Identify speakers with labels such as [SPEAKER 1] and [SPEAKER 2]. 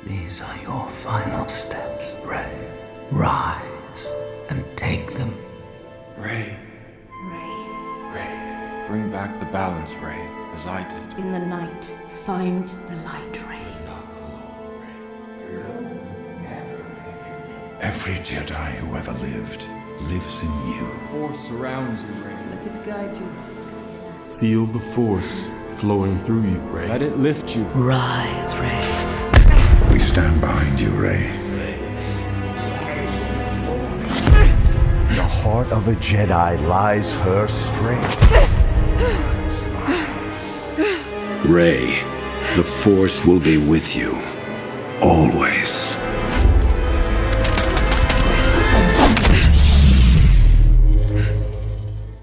[SPEAKER 1] These are your final steps, Rey. Rise and take them.
[SPEAKER 2] Rey. Rey. Bring back the balance, Rey, as I did.
[SPEAKER 3] In the night, find the light, Rey.
[SPEAKER 4] Every Jedi who ever lived lives in you.
[SPEAKER 2] The Force surrounds you, Rey.
[SPEAKER 3] Let it guide you.
[SPEAKER 5] Feel the Force flowing through you, Rey.
[SPEAKER 2] Let it lift you.
[SPEAKER 1] Rise, Rey.
[SPEAKER 4] We stand behind you, Rey.
[SPEAKER 6] In the heart of a Jedi lies her strength.
[SPEAKER 7] Rey, the Force will be with you. Always.